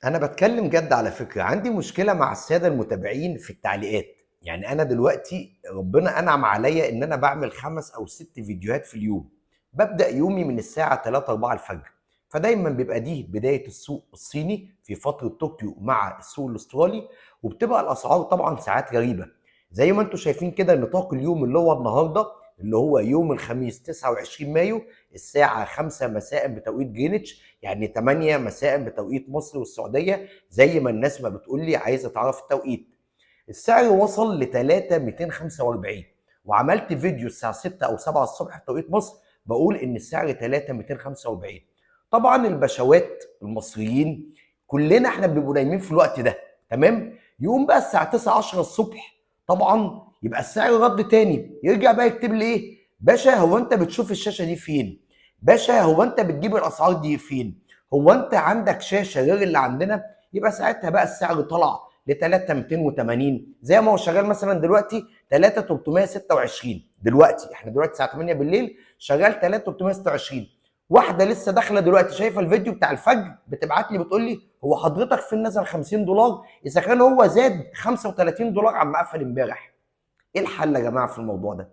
انا بتكلم جد على فكرة. عندي مشكلة مع السادة المتابعين في التعليقات. يعني انا دلوقتي ربنا انعم عليا ان انا بعمل 5 او 6 فيديوهات في اليوم. ببدأ يومي من الساعة 3 4 الفجر. فدايما بيبقى دي بداية السوق الصيني في فترة طوكيو مع السوق الاسترالي. وبتبقى الاسعار طبعا ساعات غريبة. زي ما انتم شايفين كده نطاق اليوم اللي هو النهارده، اللي هو يوم الخميس 29 مايو، الساعة 5 مساء بتوقيت جرينتش، يعني 8 مساء بتوقيت مصر والسعودية، زي ما الناس ما بتقول لي عايزة تعرف التوقيت. السعر وصل ل 3245، وعملت فيديو الساعة 6 أو 7 الصبح بتوقيت مصر بقول إن السعر 3245. طبعا البشوات المصريين كلنا احنا بنبقوا نايمين في الوقت ده، تمام؟ يقوم بقى الساعة 9 10 الصبح طبعا يبقى السعر رد تاني، يرجع بقى يكتب لي ايه؟ باشا هو انت بتشوف الشاشة دي فين؟ باشا هو انت بتجيب الاسعار دي فين؟ هو انت عندك شاشة غير اللي عندنا؟ يبقى ساعتها بقى السعر طلع ل 3280 زي ما هو شغال مثلا دلوقتي 3326. دلوقتي احنا دلوقتي الساعه 8 بالليل شغال 3326. واحده لسه داخله دلوقتي شايفه الفيديو بتاع الفجر بتبعت لي بتقول لي هو حضرتك فين نزل 50 دولار اذا كان هو زاد 35 دولار عما قفل امبارح؟ ايه الحل يا جماعه في الموضوع ده؟